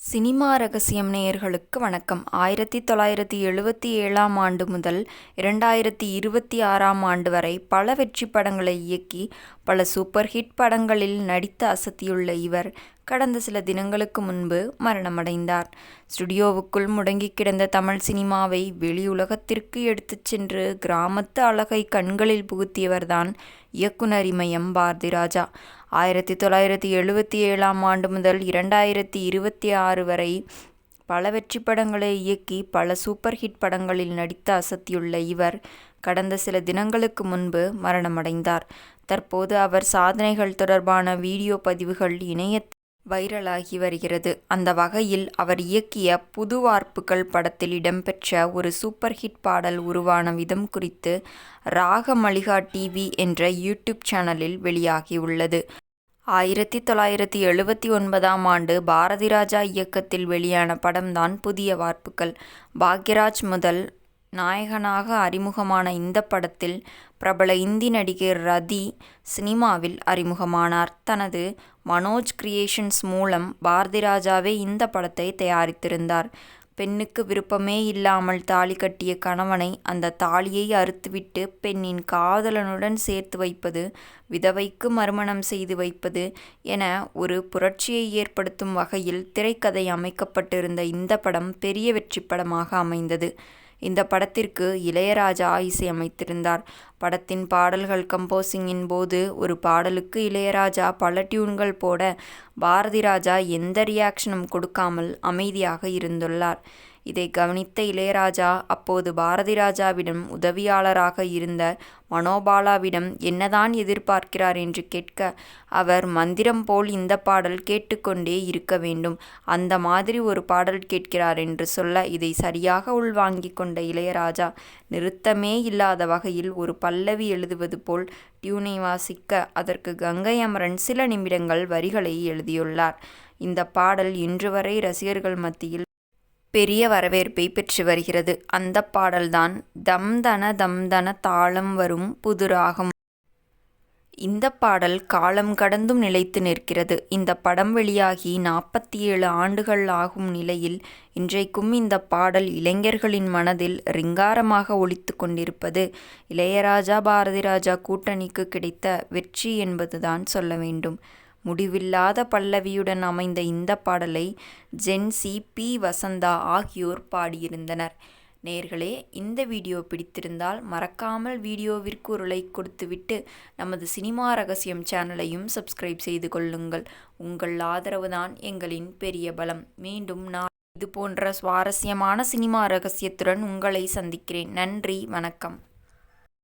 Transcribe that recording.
Cinema ரகசியம் நேயர்களுக்கு வணக்கம். 1977ஆம் ஆண்டு முதல் 2026ஆம் ஆண்டு வரை பல வெற்றி படங்களை இயக்கி பல சூப்பர் ஹிட் படங்களில் நடித்து அசத்தியுள்ள இவர் கடந்த சில தினங்களுக்கு முன்பு மரணமடைந்தார். ஸ்டுடியோவுக்குள் முடங்கி கிடந்த தமிழ் சினிமாவை வெளியுலகத்திற்கு எடுத்துச் சென்று கிராமத்து அழகை கண்களில் புகுத்தியவர்தான் இயக்குனர் இமயம் பாரதிராஜா. 1977ஆம் ஆண்டு முதல் 2026 வரை பல வெற்றி படங்களை இயக்கி பல சூப்பர் ஹிட் படங்களில் நடித்து அசத்தியுள்ள இவர் கடந்த சில தினங்களுக்கு முன்பு மரணமடைந்தார். தற்போது அவர் சாதனைகள் தொடர்பான வீடியோ பதிவுகள் இணையத்தில் வைரலாகி வருகிறது. அந்த வகையில் அவர் இயக்கிய புது வார்ப்புகள் படத்தில் இடம்பெற்ற ஒரு சூப்பர் ஹிட் பாடல் உருவான விதம் குறித்து ராகமளிகா டிவி என்ற யூடியூப் சேனலில் வெளியாகியுள்ளது. 1979ஆம் ஆண்டு பாரதிராஜா இயக்கத்தில் வெளியான படம்தான் புதிய வார்ப்புகள். பாக்யராஜ் முதல் நாயகனாக அறிமுகமான இந்த படத்தில் பிரபல இந்தி நடிகர் ரதி சினிமாவில் அறிமுகமானார். தனது மனோஜ் கிரியேஷன்ஸ் மூலம் பாரதிராஜாவே இந்த படத்தை தயாரித்திருந்தார். பெண்ணுக்கு விருப்பமே இல்லாமல் தாலி கட்டிய கணவனை அந்த தாலியை அறுத்துவிட்டு பெண்ணின் காதலனுடன் சேர்த்து வைப்பது, விதவைக்கு மறுமணம் செய்து வைப்பது என ஒரு புரட்சியை ஏற்படுத்தும் வகையில் திரைக்கதை அமைக்கப்பட்டிருந்த இந்த படம் பெரிய வெற்றி படமாக அமைந்தது. இந்த படத்திற்கு இளையராஜா இசையமைத்திருந்தார். படத்தின் பாடல்கள் கம்போசிங்கின் போது ஒரு பாடலுக்கு இளையராஜா பல டியூன்கள் போட பாரதிராஜா எந்த ரியாக்ஷனும் கொடுக்காமல் அமைதியாக இருந்துள்ளார். இதை கவனித்த இளையராஜா அப்போது பாரதிராஜாவிடம் உதவியாளராக இருந்த மனோபாலாவிடம் என்னதான் எதிர்பார்க்கிறார் என்று கேட்க, அவர் மந்திரம் போல் இந்த பாடல் கேட்டுக்கொண்டே இருக்க வேண்டும், அந்த மாதிரி ஒரு பாடல் கேட்கிறார் என்று சொல்ல இதை சரியாக உள்வாங்கிக் கொண்ட இளையராஜா நிறுத்தமே இல்லாத வகையில் ஒரு பல்லவி எழுதுவது போல் டியூனை வாசிக்க அதற்கு கங்கை அமரன் சில நிமிடங்கள் வரிகளை எழுதியுள்ளார். இந்த பாடல் இன்று வரை ரசிகர்கள் மத்தியில் பெரிய வரவேற்பை பெற்று வருகிறது. அந்த பாடல்தான் தம்தன தம்தன தாளம் வரும் புது ராகம். இந்த பாடல் காலம் கடந்தும் நிலைத்து நிற்கிறது. இந்த படம் வெளியாகி 47 ஆண்டுகள் ஆகும் நிலையில் இன்றைக்கும் இந்த பாடல் இளைஞர்களின் மனதில் ரிங்காரமாக ஒலித்து கொண்டிருப்பது இளையராஜா பாரதிராஜா கூட்டணிக்கு கிடைத்த வெற்றி என்பதுதான் சொல்ல வேண்டும். முடிவில்லாத பல்லவியுடன் அமைந்த இந்த பாடலை ஜென்சி, பி. வசந்தா ஆகியோர் பாடியிருந்தனர். நேயர்களே, இந்த வீடியோ பிடித்திருந்தால் மறக்காமல் வீடியோவிற்கு ஒரு லைக் கொடுத்துவிட்டு நமது சினிமா ரகசியம் சேனலையும் சப்ஸ்கிரைப் செய்து கொள்ளுங்கள். உங்கள் ஆதரவுதான் எங்களின் பெரிய பலம். மீண்டும் நான் இது போன்ற சுவாரஸ்யமான சினிமா ரகசியத்துடன் உங்களை சந்திக்கிறேன். நன்றி, வணக்கம்.